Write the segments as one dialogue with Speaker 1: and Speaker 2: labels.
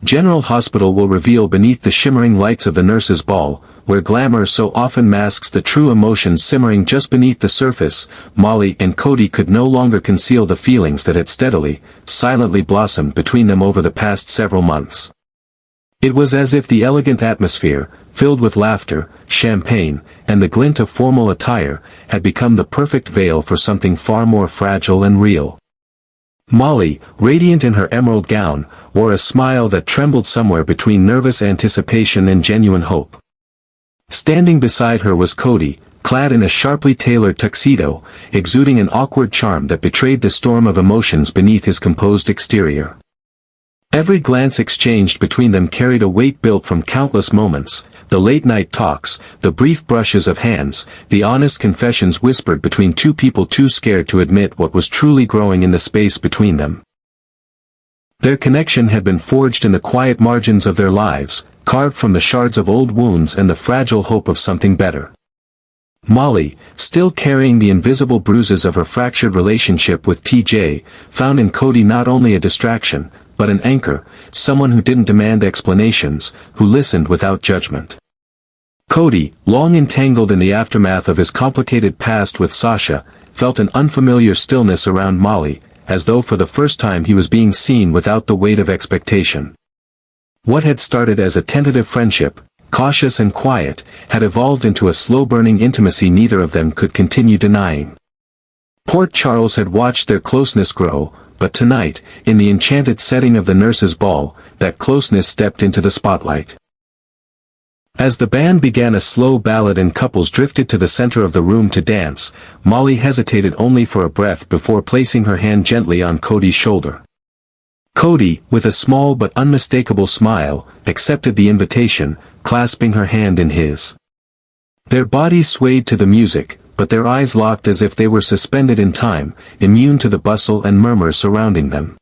Speaker 1: General Hospital will reveal beneath the shimmering lights of the nurses' ball, where glamour so often masks the true emotions simmering just beneath the surface. Molly and Cody could no longer conceal the feelings that had steadily, silently blossomed between them over the past several months. It was as if the elegant atmosphere, filled with laughter, champagne, and the glint of formal attire, had become the perfect veil for something far more fragile and real. Molly, radiant in her emerald gown, wore a smile that trembled somewhere between nervous anticipation and genuine hope. Standing beside her was Cody, clad in a sharply tailored tuxedo, exuding an awkward charm that betrayed the storm of emotions beneath his composed exterior. Every glance exchanged between them carried a weight built from countless moments, the late-night talks, the brief brushes of hands, the honest confessions whispered between two people too scared to admit what was truly growing in the space between them. Their connection had been forged in the quiet margins of their lives, carved from the shards of old wounds and the fragile hope of something better. Molly, still carrying the invisible bruises of her fractured relationship with TJ, found in Cody not only a distraction, but an anchor, someone who didn't demand explanations, who listened without judgment. Cody, long entangled in the aftermath of his complicated past with Sasha, felt an unfamiliar stillness around Molly, as though for the first time he was being seen without the weight of expectation. What had started as a tentative friendship, cautious and quiet, had evolved into a slow-burning intimacy neither of them could continue denying. Port Charles had watched their closeness grow, but tonight, in the enchanted setting of the nurses' ball, that closeness stepped into the spotlight. As the band began a slow ballad and couples drifted to the center of the room to dance, Molly hesitated only for a breath before placing her hand gently on Cody's shoulder. Cody, with a small but unmistakable smile, accepted the invitation, clasping her hand in his. Their bodies swayed to the music, but their eyes locked as if they were suspended in time, immune to the bustle and murmur surrounding them.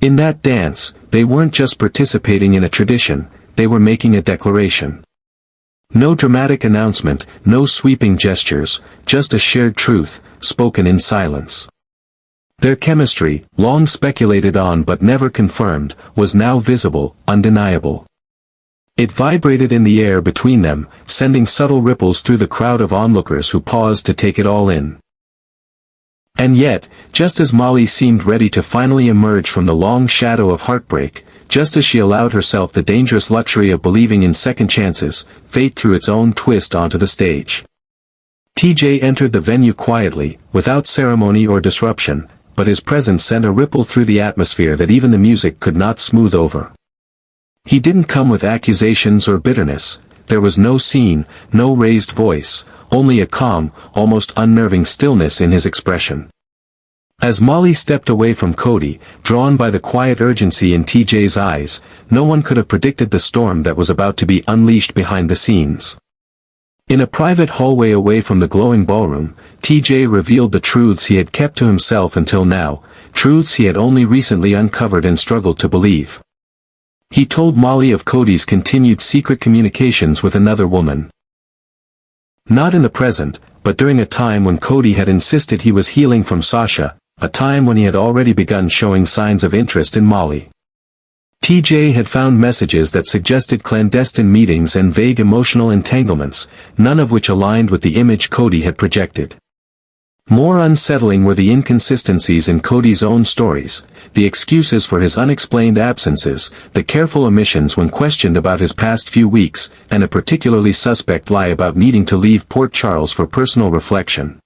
Speaker 1: In that dance, they weren't just participating in a tradition, they were making a declaration. No dramatic announcement, no sweeping gestures, just a shared truth, spoken in silence. Their chemistry, long speculated on but never confirmed, was now visible, undeniable. It vibrated in the air between them, sending subtle ripples through the crowd of onlookers who paused to take it all in. And yet, just as Molly seemed ready to finally emerge from the long shadow of heartbreak, just as she allowed herself the dangerous luxury of believing in second chances, fate threw its own twist onto the stage. TJ entered the venue quietly, without ceremony or disruption, but his presence sent a ripple through the atmosphere that even the music could not smooth over. He didn't come with accusations or bitterness, there was no scene, no raised voice, only a calm, almost unnerving stillness in his expression. As Molly stepped away from Cody, drawn by the quiet urgency in TJ's eyes, no one could have predicted the storm that was about to be unleashed behind the scenes. In a private hallway away from the glowing ballroom, TJ revealed the truths he had kept to himself until now, truths he had only recently uncovered and struggled to believe. He told Molly of Cody's continued secret communications with another woman. Not in the present, but during a time when Cody had insisted he was healing from Sasha, a time when he had already begun showing signs of interest in Molly. TJ had found messages that suggested clandestine meetings and vague emotional entanglements, none of which aligned with the image Cody had projected. More unsettling were the inconsistencies in Cody's own stories, the excuses for his unexplained absences, the careful omissions when questioned about his past few weeks, and a particularly suspect lie about needing to leave Port Charles for personal reflection.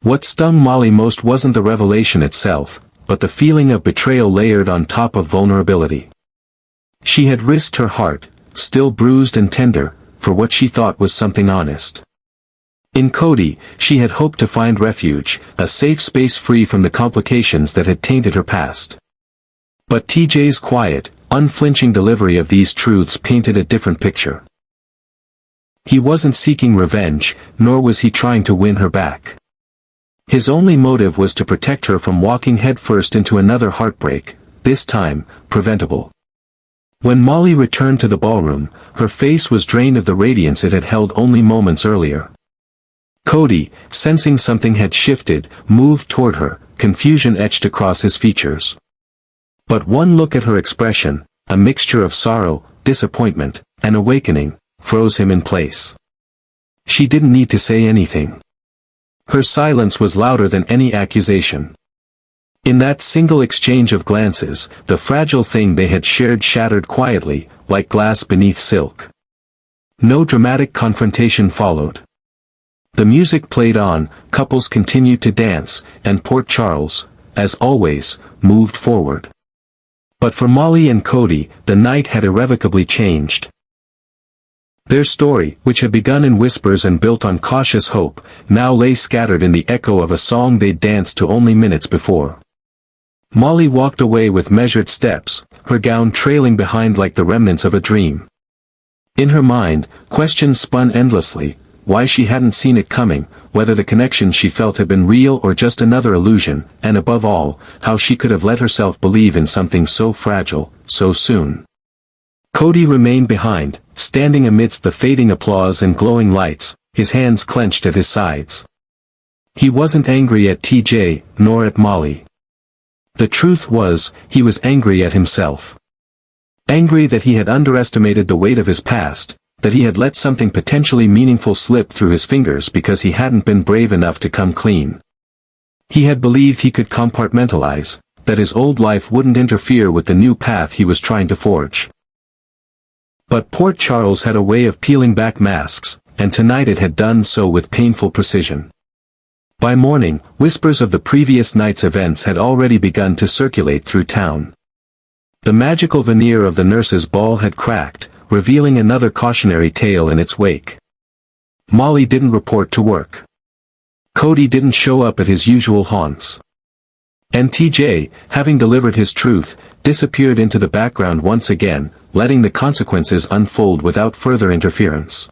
Speaker 1: What stung Molly most wasn't the revelation itself, but the feeling of betrayal layered on top of vulnerability. She had risked her heart, still bruised and tender, for what she thought was something honest. In Cody, she had hoped to find refuge, a safe space free from the complications that had tainted her past. But TJ's quiet, unflinching delivery of these truths painted a different picture. He wasn't seeking revenge, nor was he trying to win her back. His only motive was to protect her from walking headfirst into another heartbreak, this time, preventable. When Molly returned to the ballroom, her face was drained of the radiance it had held only moments earlier. Cody, sensing something had shifted, moved toward her, confusion etched across his features. But one look at her expression, a mixture of sorrow, disappointment, and awakening, froze him in place. She didn't need to say anything. Her silence was louder than any accusation. In that single exchange of glances, the fragile thing they had shared shattered quietly, like glass beneath silk. No dramatic confrontation followed. The music played on, couples continued to dance, and Port Charles, as always, moved forward. But for Molly and Cody, the night had irrevocably changed. Their story, which had begun in whispers and built on cautious hope, now lay scattered in the echo of a song they'd danced to only minutes before. Molly walked away with measured steps, her gown trailing behind like the remnants of a dream. In her mind, questions spun endlessly: why she hadn't seen it coming, whether the connection she felt had been real or just another illusion, and above all, how she could have let herself believe in something so fragile, so soon. Cody remained behind, standing amidst the fading applause and glowing lights, his hands clenched at his sides. He wasn't angry at TJ, nor at Molly. The truth was, he was angry at himself. Angry that he had underestimated the weight of his past, that he had let something potentially meaningful slip through his fingers because he hadn't been brave enough to come clean. He had believed he could compartmentalize, that his old life wouldn't interfere with the new path he was trying to forge. But Port Charles had a way of peeling back masks, and tonight it had done so with painful precision. By morning, whispers of the previous night's events had already begun to circulate through town. The magical veneer of the nurses' ball had cracked, revealing another cautionary tale in its wake. Molly didn't report to work. Cody didn't show up at his usual haunts. And TJ, having delivered his truth, disappeared into the background once again, letting the consequences unfold without further interference.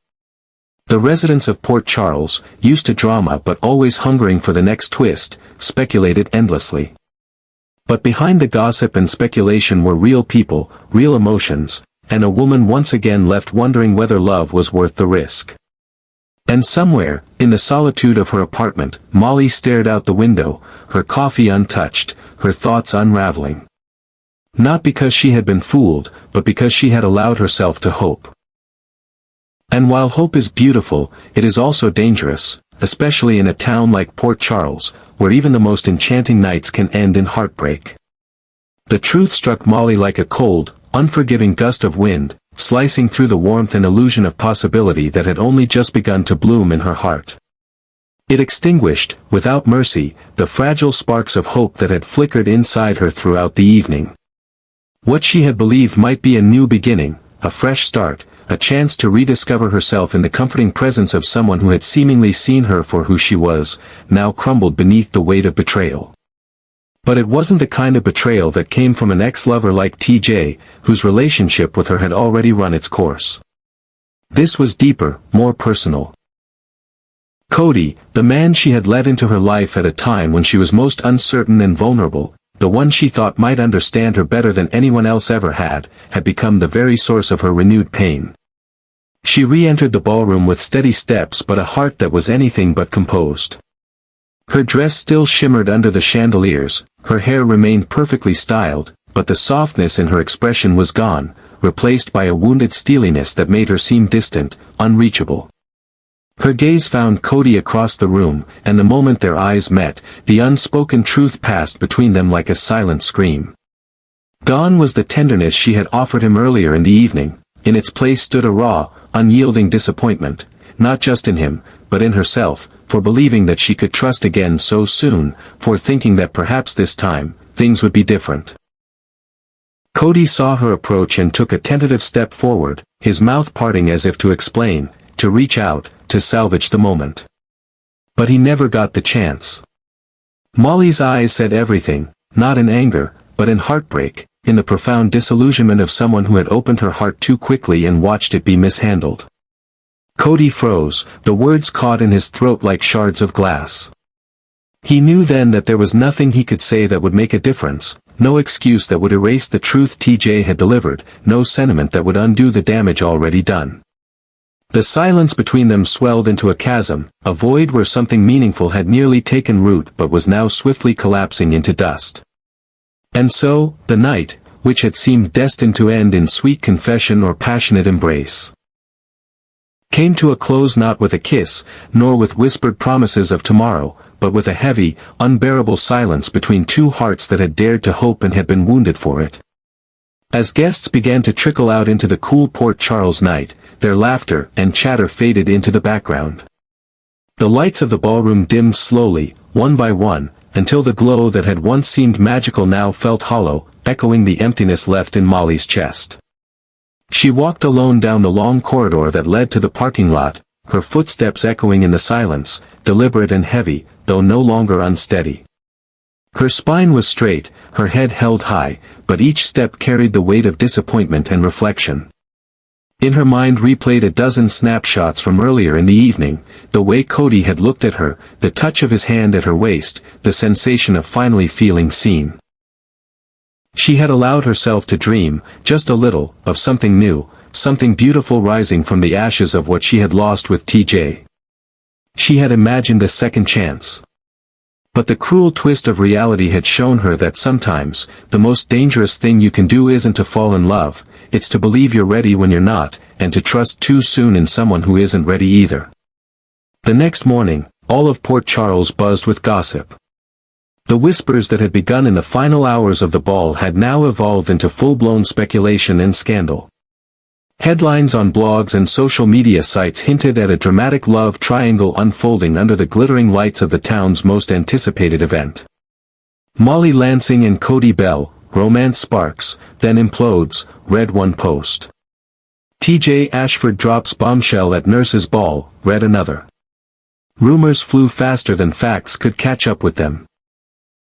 Speaker 1: The residents of Port Charles, used to drama but always hungering for the next twist, speculated endlessly. But behind the gossip and speculation were real people, real emotions, and a woman once again left wondering whether love was worth the risk. And somewhere, in the solitude of her apartment, Molly stared out the window, her coffee untouched, her thoughts unraveling. Not because she had been fooled, but because she had allowed herself to hope. And while hope is beautiful, it is also dangerous, especially in a town like Port Charles, where even the most enchanting nights can end in heartbreak. The truth struck Molly like a cold, unforgiving gust of wind, slicing through the warmth and illusion of possibility that had only just begun to bloom in her heart. It extinguished, without mercy, the fragile sparks of hope that had flickered inside her throughout the evening. What she had believed might be a new beginning, a fresh start, a chance to rediscover herself in the comforting presence of someone who had seemingly seen her for who she was, now crumbled beneath the weight of betrayal. But it wasn't the kind of betrayal that came from an ex-lover like TJ, whose relationship with her had already run its course. This was deeper, more personal. Cody, the man she had let into her life at a time when she was most uncertain and vulnerable, the one she thought might understand her better than anyone else ever had become the very source of her renewed pain. She re-entered the ballroom with steady steps but a heart that was anything but composed. Her dress still shimmered under the chandeliers, her hair remained perfectly styled, but the softness in her expression was gone, replaced by a wounded steeliness that made her seem distant, unreachable. Her gaze found Cody across the room, and the moment their eyes met, the unspoken truth passed between them like a silent scream. Gone was the tenderness she had offered him earlier in the evening, in its place stood a raw, unyielding disappointment, not just in him, but in herself, for believing that she could trust again so soon, for thinking that perhaps this time, things would be different. Cody saw her approach and took a tentative step forward, his mouth parting as if to explain, to reach out, to salvage the moment. But he never got the chance. Molly's eyes said everything, not in anger, but in heartbreak, in the profound disillusionment of someone who had opened her heart too quickly and watched it be mishandled. Cody froze, the words caught in his throat like shards of glass. He knew then that there was nothing he could say that would make a difference, no excuse that would erase the truth TJ had delivered, no sentiment that would undo the damage already done. The silence between them swelled into a chasm, a void where something meaningful had nearly taken root but was now swiftly collapsing into dust. And so, the night, which had seemed destined to end in sweet confession or passionate embrace, came to a close not with a kiss, nor with whispered promises of tomorrow, but with a heavy, unbearable silence between two hearts that had dared to hope and had been wounded for it. As guests began to trickle out into the cool Port Charles night, their laughter and chatter faded into the background. The lights of the ballroom dimmed slowly, one by one, until the glow that had once seemed magical now felt hollow, echoing the emptiness left in Molly's chest. She walked alone down the long corridor that led to the parking lot, her footsteps echoing in the silence, deliberate and heavy, though no longer unsteady. Her spine was straight, her head held high, but each step carried the weight of disappointment and reflection. In her mind replayed a dozen snapshots from earlier in the evening, the way Cody had looked at her, the touch of his hand at her waist, the sensation of finally feeling seen. She had allowed herself to dream, just a little, of something new, something beautiful rising from the ashes of what she had lost with TJ. She had imagined a second chance. But the cruel twist of reality had shown her that sometimes, the most dangerous thing you can do isn't to fall in love, it's to believe you're ready when you're not, and to trust too soon in someone who isn't ready either. The next morning, all of Port Charles buzzed with gossip. The whispers that had begun in the final hours of the ball had now evolved into full-blown speculation and scandal. Headlines on blogs and social media sites hinted at a dramatic love triangle unfolding under the glittering lights of the town's most anticipated event. Molly Lansing and Cody Bell, romance sparks, then implodes, read one post. TJ Ashford drops bombshell at Nurses Ball, read another. Rumors flew faster than facts could catch up with them.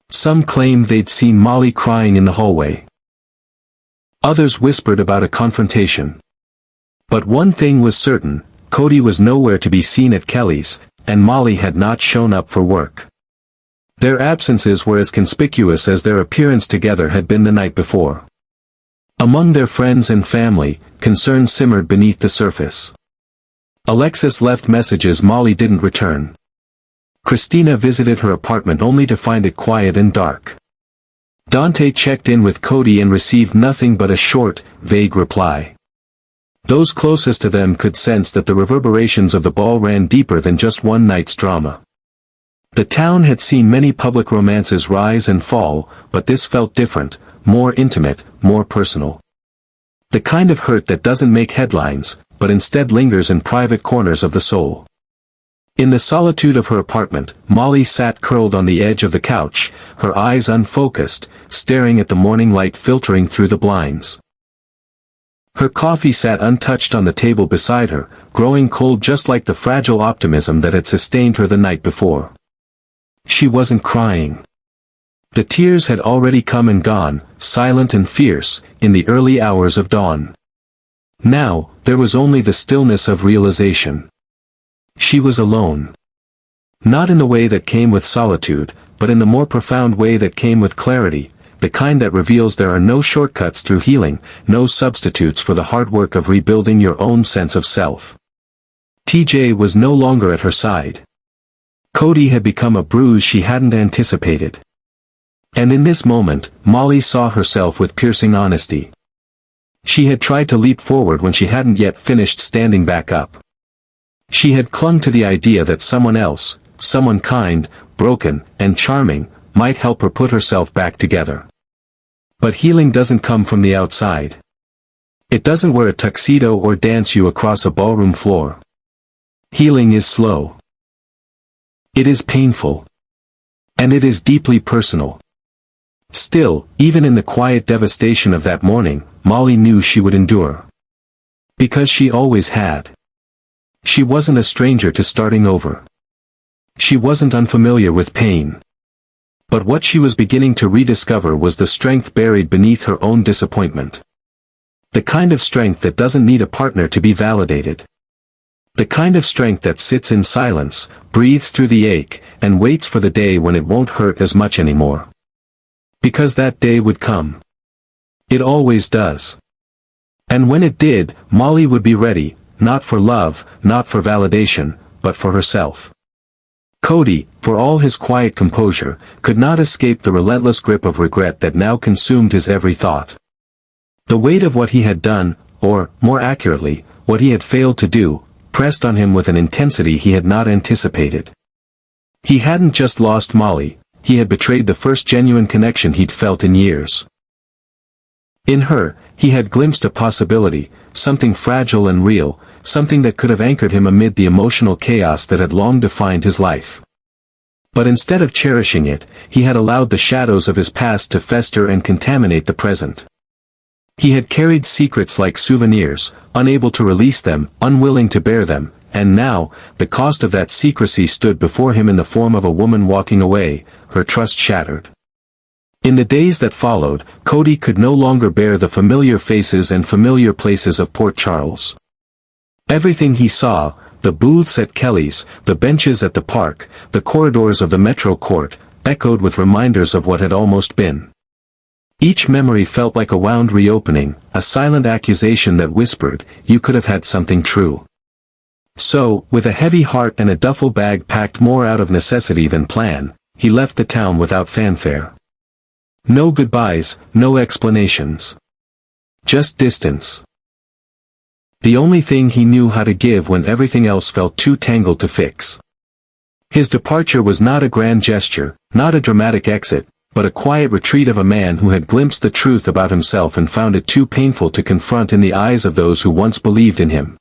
Speaker 1: Some claimed they'd seen Molly crying in the hallway. Others whispered about a confrontation. But one thing was certain, Cody was nowhere to be seen at Kelly's, and Molly had not shown up for work. Their absences were as conspicuous as their appearance together had been the night before. Among their friends and family, concern simmered beneath the surface. Alexis left messages Molly didn't return. Christina visited her apartment only to find it quiet and dark. Dante checked in with Cody and received nothing but a short, vague reply. Those closest to them could sense that the reverberations of the ball ran deeper than just one night's drama. The town had seen many public romances rise and fall, but this felt different, more intimate, more personal. The kind of hurt that doesn't make headlines, but instead lingers in private corners of the soul. In the solitude of her apartment, Molly sat curled on the edge of the couch, her eyes unfocused, staring at the morning light filtering through the blinds. Her coffee sat untouched on the table beside her, growing cold just like the fragile optimism that had sustained her the night before. She wasn't crying. The tears had already come and gone, silent and fierce, in the early hours of dawn. Now, there was only the stillness of realization. She was alone. Not in the way that came with solitude, but in the more profound way that came with clarity, the kind that reveals there are no shortcuts through healing, no substitutes for the hard work of rebuilding your own sense of self. TJ was no longer at her side. Cody had become a bruise she hadn't anticipated. And in this moment, Molly saw herself with piercing honesty. She had tried to leap forward when she hadn't yet finished standing back up. She had clung to the idea that someone else, someone kind, broken, and charming, might help her put herself back together. But healing doesn't come from the outside. It doesn't wear a tuxedo or dance you across a ballroom floor. Healing is slow. It is painful. And it is deeply personal. Still, even in the quiet devastation of that morning, Molly knew she would endure. Because she always had. She wasn't a stranger to starting over. She wasn't unfamiliar with pain. But what she was beginning to rediscover was the strength buried beneath her own disappointment. The kind of strength that doesn't need a partner to be validated. The kind of strength that sits in silence, breathes through the ache, and waits for the day when it won't hurt as much anymore. Because that day would come. It always does. And when it did, Molly would be ready, not for love, not for validation, but for herself. Cody, for all his quiet composure, could not escape the relentless grip of regret that now consumed his every thought. The weight of what he had done, or, more accurately, what he had failed to do, pressed on him with an intensity he had not anticipated. He hadn't just lost Molly, he had betrayed the first genuine connection he'd felt in years. In her, he had glimpsed a possibility, something fragile and real, something that could have anchored him amid the emotional chaos that had long defined his life. But instead of cherishing it, he had allowed the shadows of his past to fester and contaminate the present. He had carried secrets like souvenirs, unable to release them, unwilling to bear them, and now, the cost of that secrecy stood before him in the form of a woman walking away, her trust shattered. In the days that followed, Cody could no longer bear the familiar faces and familiar places of Port Charles. Everything he saw, the booths at Kelly's, the benches at the park, the corridors of the Metro Court, echoed with reminders of what had almost been. Each memory felt like a wound reopening, a silent accusation that whispered, "You could have had something true." So, with a heavy heart and a duffel bag packed more out of necessity than plan, he left the town without fanfare. No goodbyes, no explanations. Just distance. The only thing he knew how to give when everything else felt too tangled to fix. His departure was not a grand gesture, not a dramatic exit, but a quiet retreat of a man who had glimpsed the truth about himself and found it too painful to confront in the eyes of those who once believed in him.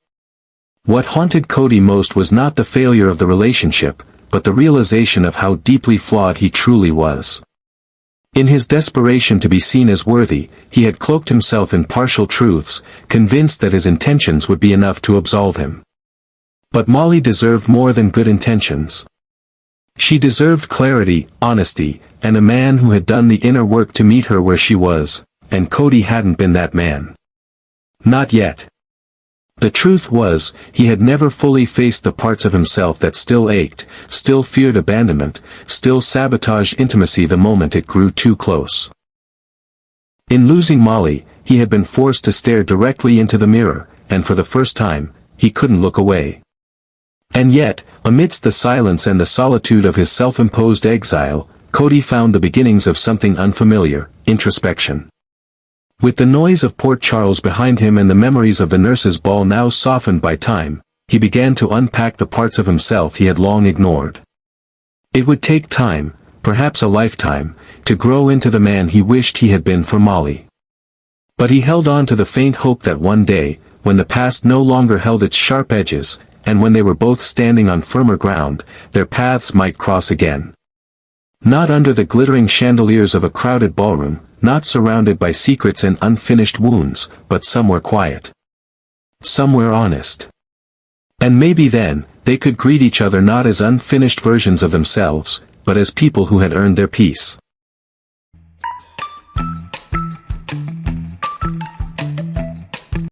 Speaker 1: What haunted Cody most was not the failure of the relationship, but the realization of how deeply flawed he truly was. In his desperation to be seen as worthy, he had cloaked himself in partial truths, convinced that his intentions would be enough to absolve him. But Molly deserved more than good intentions. She deserved clarity, honesty, and a man who had done the inner work to meet her where she was, and Cody hadn't been that man. Not yet. The truth was, he had never fully faced the parts of himself that still ached, still feared abandonment, still sabotaged intimacy the moment it grew too close. In losing Molly, he had been forced to stare directly into the mirror, and for the first time, he couldn't look away. And yet, amidst the silence and the solitude of his self-imposed exile, Cody found the beginnings of something unfamiliar, introspection. With the noise of Port Charles behind him and the memories of the Nurses' Ball now softened by time, he began to unpack the parts of himself he had long ignored. It would take time, perhaps a lifetime, to grow into the man he wished he had been for Molly. But he held on to the faint hope that one day, when the past no longer held its sharp edges, and when they were both standing on firmer ground, their paths might cross again. Not under the glittering chandeliers of a crowded ballroom, not surrounded by secrets and unfinished wounds, but somewhere quiet. Somewhere honest. And maybe then, they could greet each other not as unfinished versions of themselves, but as people who had earned their peace.